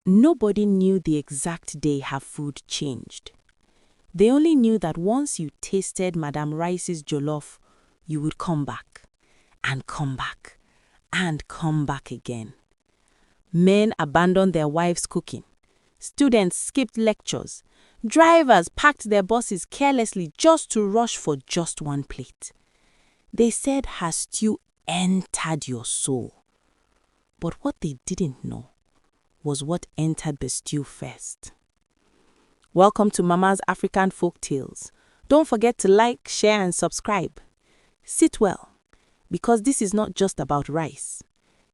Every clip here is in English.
Nobody knew the exact day her food changed. They only knew that once you tasted Madame Rice's jollof, you would come back, and come back, and come back again. Men abandoned their wives' cooking. Students skipped lectures. Drivers packed their buses carelessly just to rush for just one plate. They said her stew entered your soul. But what they didn't know was what entered the stew first. Welcome to Mamah's African Folktales. Don't forget to like, share, and subscribe. Sit well, because this is not just about rice.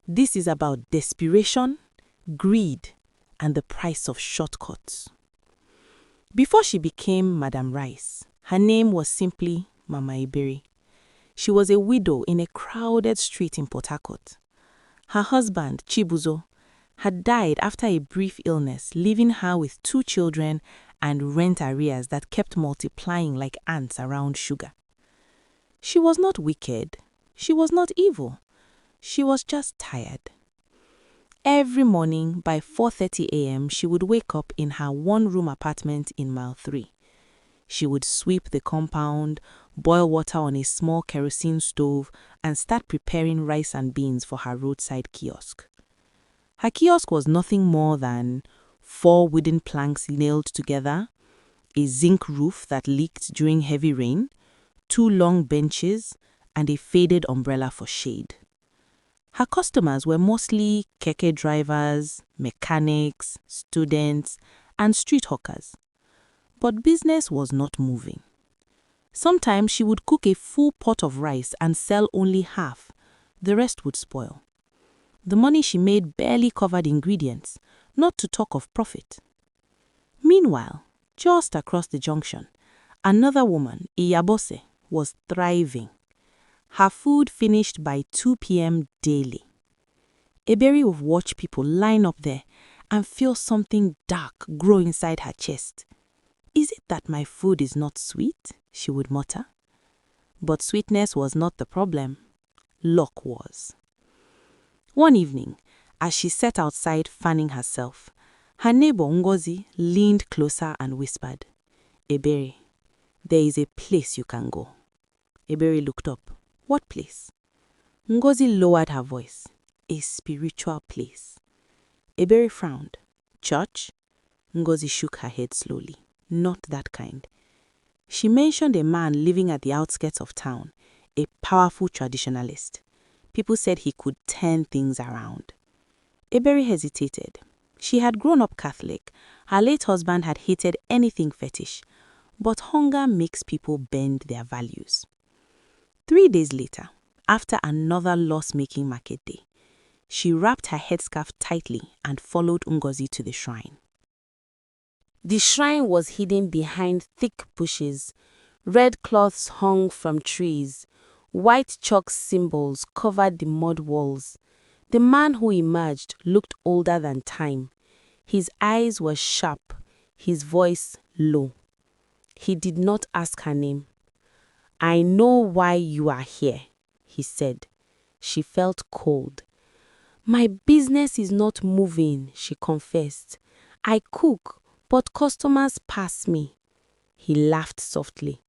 This is about desperation, greed, and the price of shortcuts. Before she became Madame Rice, her name was simply Mamah Ebere. She was a widow in a crowded street in Port Harcourt. Her husband, Chibuzo, had died after a brief illness, leaving her with 2 children and rent arrears that kept multiplying like ants around sugar. She was not wicked. She was not evil. She was just tired. Every morning by 4:30 a.m., she would wake up in her 1-room apartment in Mile 3. She would sweep the compound, boil water on a small kerosene stove, and start preparing rice and beans for her roadside kiosk. Her kiosk was nothing more than 4 wooden planks nailed together, a zinc roof that leaked during heavy rain, 2 long benches, and a faded umbrella for shade. Her customers were mostly keke drivers, mechanics, students, and street hawkers. But business was not moving. Sometimes she would cook a full pot of rice and sell only half. The rest would spoil. The money she made barely covered ingredients, not to talk of profit. Meanwhile, just across the junction, another woman, Iyabose, was thriving. Her food finished by 2 p.m. daily. Ebere would watch people line up there and feel something dark grow inside her chest. "Is it that my food is not sweet?" she would mutter. But sweetness was not the problem. Luck was. One evening, as she sat outside fanning herself, her neighbor Ngozi leaned closer and whispered, "Ebere, there is a place you can go." Ebere looked up. "What place?" Ngozi lowered her voice. "A spiritual place." Ebere frowned. "Church?" Ngozi shook her head slowly. "Not that kind." She mentioned a man living at the outskirts of town, a powerful traditionalist. People said he could turn things around. Ebere hesitated. She had grown up Catholic. Her late husband had hated anything fetish. But hunger makes people bend their values. 3 days later, after another loss-making market day, she wrapped her headscarf tightly and followed Ngozi to the shrine. The shrine was hidden behind thick bushes. Red cloths hung from trees. White chalk symbols covered the mud walls. The man who emerged looked older than time. His eyes were sharp, his voice low. He did not ask her name. "I know why you are here," he said. She felt cold. "My business is not moving," she confessed. "I cook, but customers pass me." He laughed softly.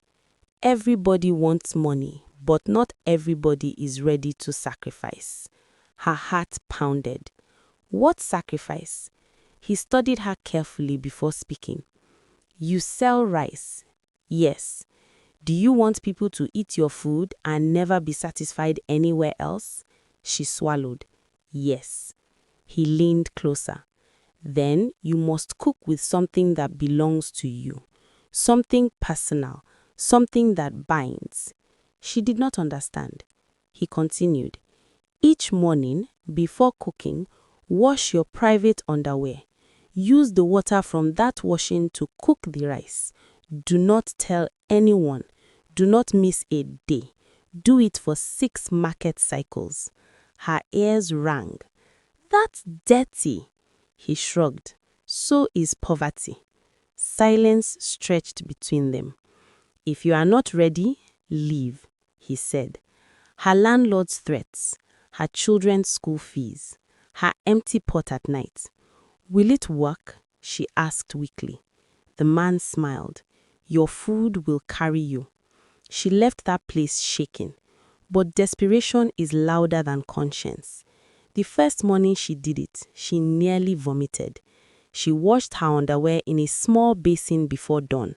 "Everybody wants money, but not everybody is ready to sacrifice." Her heart pounded. "What sacrifice?" He studied her carefully before speaking. "You sell rice." "Yes." "Do you want people to eat your food and never be satisfied anywhere else?" She swallowed. "Yes." He leaned closer. "Then you must cook with something that belongs to you. Something personal, something that binds." She did not understand. He continued. "Each morning, before cooking, wash your private underwear. Use the water from that washing to cook the rice. Do not tell anyone. Do not miss a day. Do it for 6 market cycles." Her ears rang. "That's dirty." He shrugged. "So is poverty." Silence stretched between them. "If you are not ready, leave," he said. Her landlord's threats, her children's school fees, her empty pot at night. Will it work? She asked weakly. The man smiled. Your food will carry you. She left that place shaking. But desperation is louder than conscience. The first morning she did it, she nearly vomited. She washed her underwear in a small basin before dawn.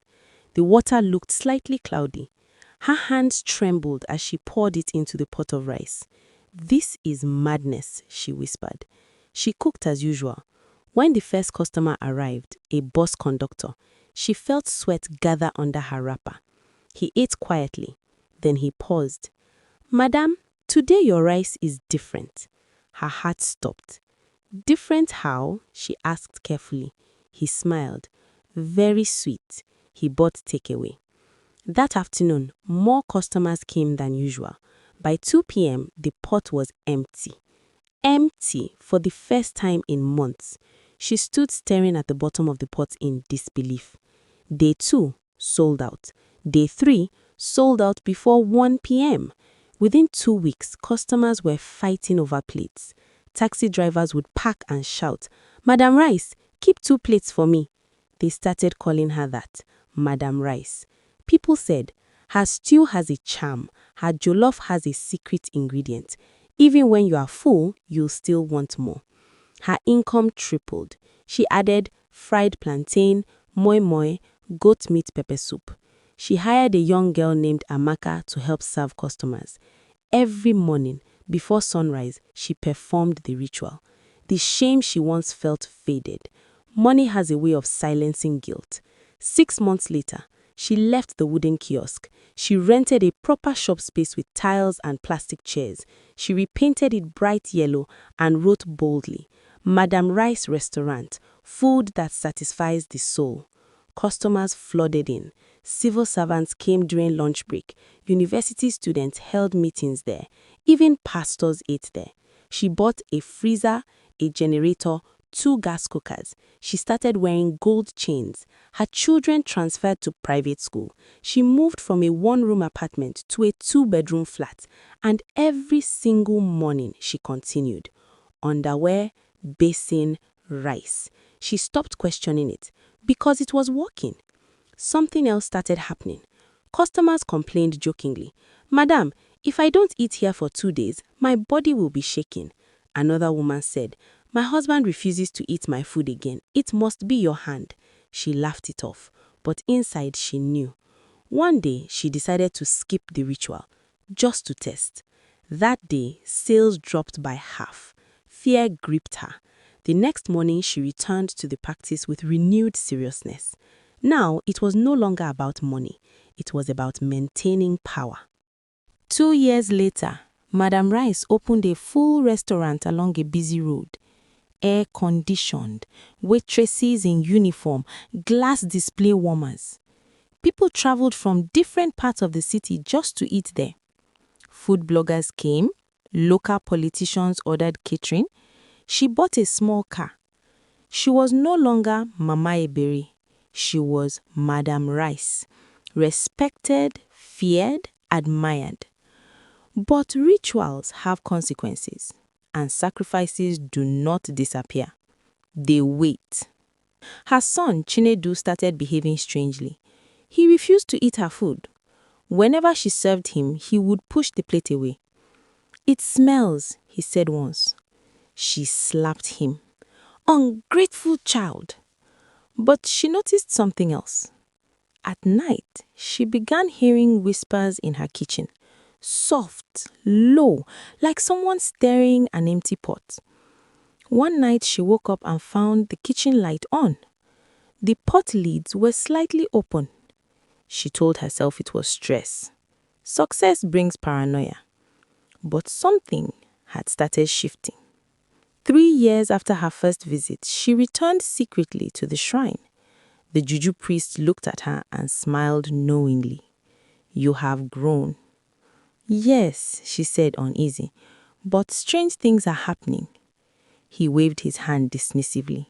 The water looked slightly cloudy. Her hands trembled as she poured it into the pot of rice. This is madness, she whispered. She cooked as usual. When the first customer arrived, a bus conductor, she felt sweat gather under her wrapper. He ate quietly. Then he paused. Madam, today your rice is different. Her heart stopped. Different how? She asked carefully. He smiled. Very sweet. He bought takeaway. That afternoon, more customers came than usual. By 2 p.m., the pot was empty. Empty for the first time in months. She stood staring at the bottom of the pot in disbelief. Day 2, sold out. Day 3, sold out before 1 p.m. Within 2 weeks, customers were fighting over plates. Taxi drivers would park and shout, Madam Rice, keep 2 plates for me. They started calling her that, Madam Rice. People said, her stew has a charm, her jollof has a secret ingredient. Even when you are full, you'll still want more. Her income tripled. She added fried plantain, moi moi, goat meat pepper soup. She hired a young girl named Amaka to help serve customers. Every morning, before sunrise, she performed the ritual. The shame she once felt faded. Money has a way of silencing guilt. 6 months later, she left the wooden kiosk. She rented a proper shop space with tiles and plastic chairs. She repainted it bright yellow and wrote boldly, Madam Rice Restaurant, food that satisfies the soul. Customers flooded in. Civil servants came during lunch break. University students held meetings there. Even pastors ate there. She bought a freezer, a generator, 2 gas cookers. She started wearing gold chains. Her children transferred to private school. She moved from a 1-room apartment to a 2-bedroom flat. And every single morning she continued. Underwear, basin, rice. She stopped questioning it because it was working. Something else started happening. Customers complained jokingly, Madam, if I don't eat here for 2 days, my body will be shaking. Another woman said, my husband refuses to eat my food again. It must be your hand. She laughed it off, but inside she knew. One day, she decided to skip the ritual, just to test. That day, sales dropped by half. Fear gripped her. The next morning, she returned to the practice with renewed seriousness. Now, it was no longer about money. It was about maintaining power. 2 years later, Madam Rice opened a full restaurant along a busy road. Air-conditioned, waitresses in uniform, glass display warmers. People traveled from different parts of the city just to eat there. Food bloggers came, local politicians ordered catering. She bought a small car. She was no longer Mamah Ebere. She was Madam Rice, respected, feared, admired. But rituals have consequences, and sacrifices do not disappear. They wait. Her son, Chinedu, started behaving strangely. He refused to eat her food. Whenever she served him, he would push the plate away. It smells, he said once. She slapped him. Ungrateful child. But she noticed something else. At night, she began hearing whispers in her kitchen. Soft, low, like someone stirring an empty pot. One night she woke up and found the kitchen light on. The pot lids were slightly open. She told herself it was stress. Success brings paranoia. But something had started shifting. 3 years after her first visit, she returned secretly to the shrine. The juju priest looked at her and smiled knowingly. You have grown. Yes, she said uneasy, but strange things are happening. He waved his hand dismissively.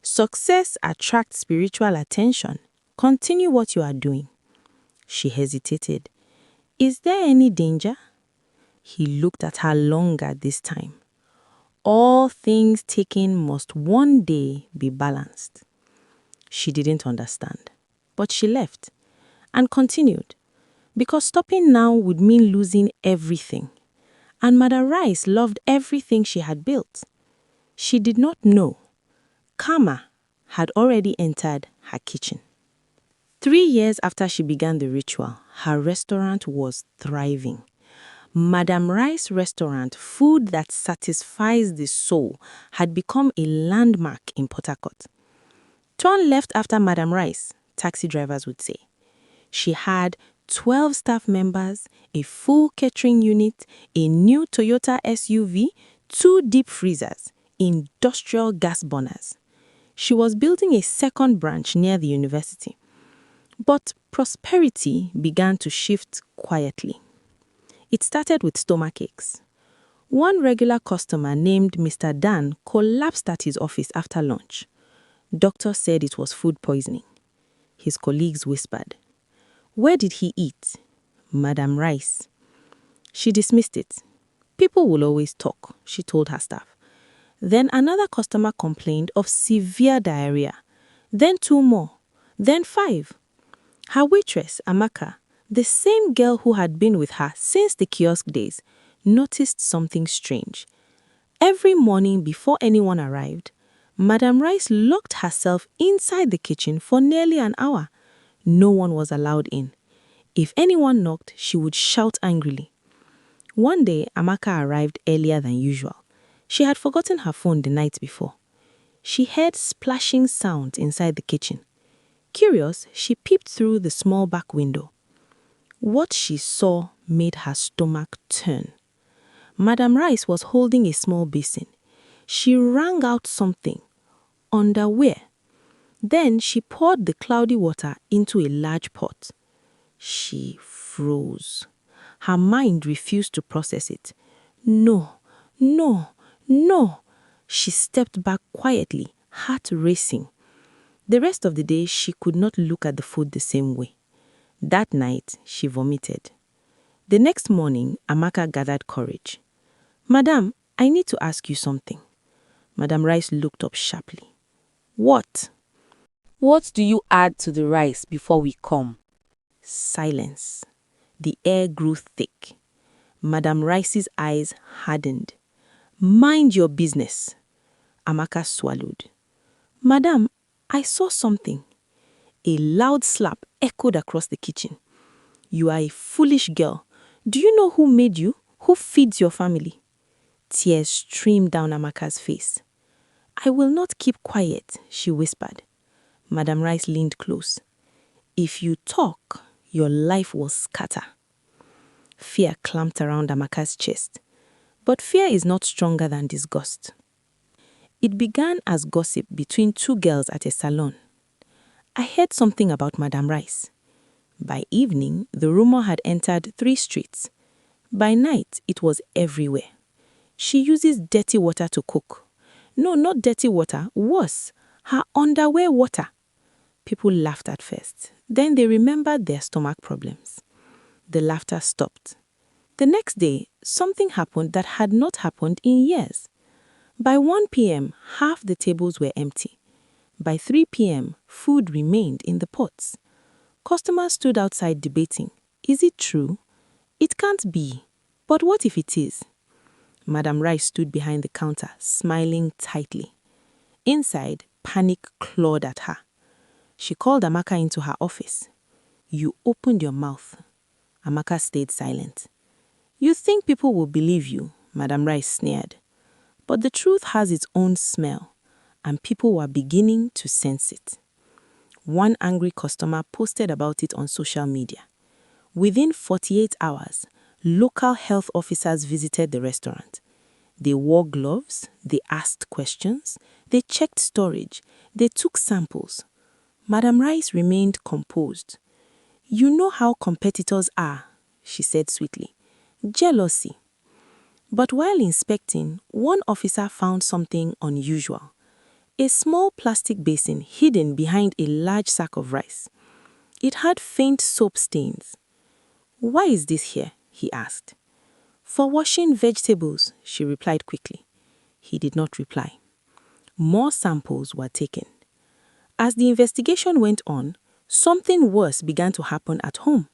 Success attracts spiritual attention. Continue what you are doing. She hesitated. Is there any danger? He looked at her longer this time. All things taken must one day be balanced. She didn't understand, but she left and continued, because stopping now would mean losing everything. And Madam Rice loved everything she had built. She did not know karma had already entered her kitchen. 3 years after she began the ritual, her restaurant was thriving. Madam Rice Restaurant, food that satisfies the soul, had become a landmark in Port Harcourt. Turn left after Madam Rice, taxi drivers would say. She had 12 staff members, a full catering unit, a new Toyota SUV, 2 deep freezers, industrial gas burners. She was building a second branch near the university. But prosperity began to shift quietly. It started with stomach aches. One regular customer named Mr. Dan collapsed at his office after lunch. Doctors said it was food poisoning. His colleagues whispered, "Where did he eat?" "Madam Rice." She dismissed it. "People will always talk," she told her staff. Then another customer complained of severe diarrhea. Then 2 more. Then 5. Her waitress, Amaka, the same girl who had been with her since the kiosk days, noticed something strange. Every morning before anyone arrived, Madam Rice locked herself inside the kitchen for nearly an hour. No one was allowed in. If anyone knocked, she would shout angrily. One day, Amaka arrived earlier than usual. She had forgotten her phone the night before. She heard splashing sounds inside the kitchen. Curious, she peeped through the small back window. What she saw made her stomach turn. Madam Rice was holding a small basin. She wrung out something. Underwear. Then she poured the cloudy water into a large pot. She froze. Her mind refused to process it. No, no, no. She stepped back quietly, heart racing. The rest of the day, she could not look at the food the same way. That night, she vomited. The next morning, Amaka gathered courage. "Madam, I need to ask you something." Madam Rice looked up sharply. "What?" What do you add to the rice before we come? Silence. The air grew thick. Madam Rice's eyes hardened. "Mind your business." Amaka swallowed. "Madam, I saw something." A loud slap echoed across the kitchen. "You are a foolish girl. Do you know who made you? Who feeds your family?" Tears streamed down Amaka's face. "I will not keep quiet," she whispered. Madam Rice leaned close. "If you talk, your life will scatter." Fear clamped around Amaka's chest. But fear is not stronger than disgust. It began as gossip between 2 girls at a salon. "I heard something about Madam Rice." By evening, the rumor had entered 3 streets. By night, it was everywhere. "She uses dirty water to cook." "No, not dirty water. Worse, her underwear water." People laughed at first. Then they remembered their stomach problems. The laughter stopped. The next day, something happened that had not happened in years. By 1 p.m., half the tables were empty. By 3 p.m., food remained in the pots. Customers stood outside debating. Is it true? It can't be. But what if it is? Madam Rice stood behind the counter, smiling tightly. Inside, panic clawed at her. She called Amaka into her office. "You opened your mouth." Amaka stayed silent. "You think people will believe you," Madam Rice sneered. But the truth has its own smell, and people were beginning to sense it. One angry customer posted about it on social media. Within 48 hours, local health officers visited the restaurant. They wore gloves, they asked questions, they checked storage, they took samples. Madam Rice remained composed. "You know how competitors are," she said sweetly. "Jealousy." But while inspecting, one officer found something unusual. A small plastic basin hidden behind a large sack of rice. It had faint soap stains. "Why is this here?" he asked. "For washing vegetables," she replied quickly. He did not reply. More samples were taken. As the investigation went on, something worse began to happen at home.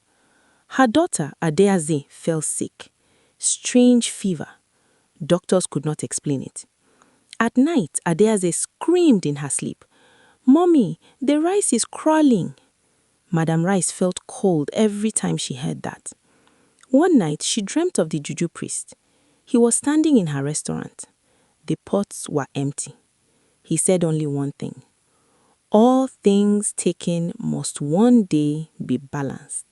Her daughter, Adeaze, fell sick. Strange fever. Doctors could not explain it. At night, Adeaze screamed in her sleep, "Mommy, the rice is crawling." Madam Rice felt cold every time she heard that. One night, she dreamt of the juju priest. He was standing in her restaurant. The pots were empty. He said only one thing: all things taken must one day be balanced.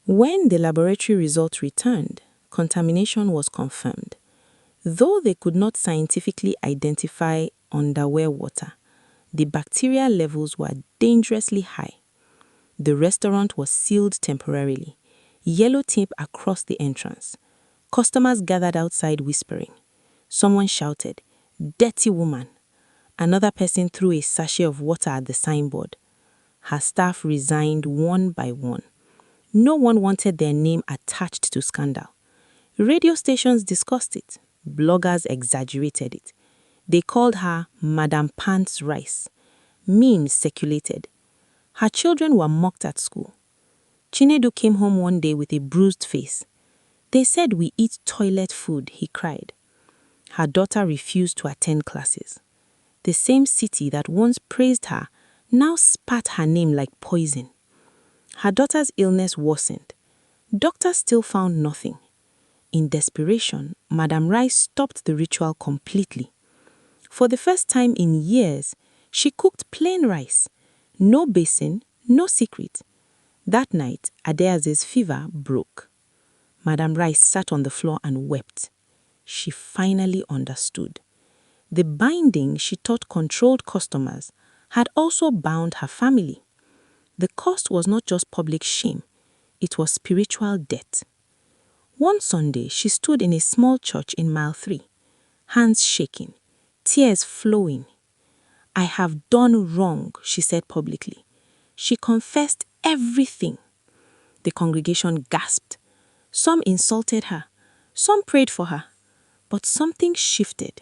When the laboratory results returned, contamination was confirmed. Though they could not scientifically identify underwear water, the bacterial levels were dangerously high. The restaurant was sealed temporarily, yellow tape across the entrance. Customers gathered outside whispering. Someone shouted, "Dirty woman." Another person threw a sachet of water at the signboard. Her staff resigned one by one. No one wanted their name attached to scandal. Radio stations discussed it. Bloggers exaggerated it. They called her Madam Pants Rice. Memes circulated. Her children were mocked at school. Chinedu came home one day with a bruised face. "They said we eat toilet food," he cried. Her daughter refused to attend classes. The same city that once praised her now spat her name like poison. Her daughter's illness worsened. Doctors still found nothing. In desperation, Madam Rice stopped the ritual completely. For the first time in years, she cooked plain rice. No basin, no secret. That night, Adeaze's fever broke. Madam Rice sat on the floor and wept. She finally understood. The binding she thought controlled customers had also bound her family. The cost was not just public shame, it was spiritual death. One Sunday, she stood in a small church in Mile 3, hands shaking, tears flowing. "I have done wrong," she said publicly. She confessed everything. The congregation gasped. Some insulted her, some prayed for her, but something shifted.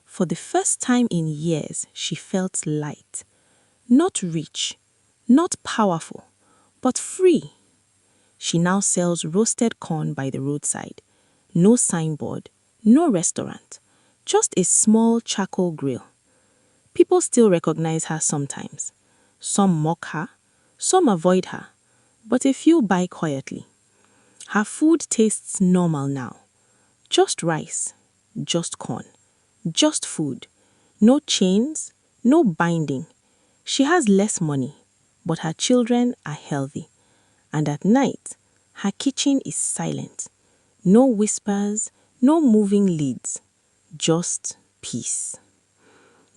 For the first time in years, she felt light. Not rich, not powerful, but free. She now sells roasted corn by the roadside. No signboard, no restaurant, just a small charcoal grill. People still recognize her sometimes. Some mock her, some avoid her, but a few buy quietly. Her food tastes normal now. Just rice, just corn, just food. No chains, no binding. She has less money, but her children are healthy. And at night, her kitchen is silent. No whispers, no moving lids, just peace.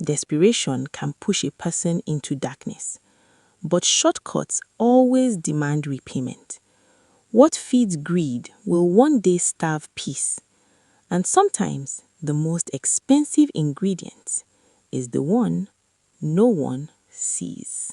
Desperation can push a person into darkness, but shortcuts always demand repayment. What feeds greed will one day starve peace. And sometimes the most expensive ingredient is the one no one sees.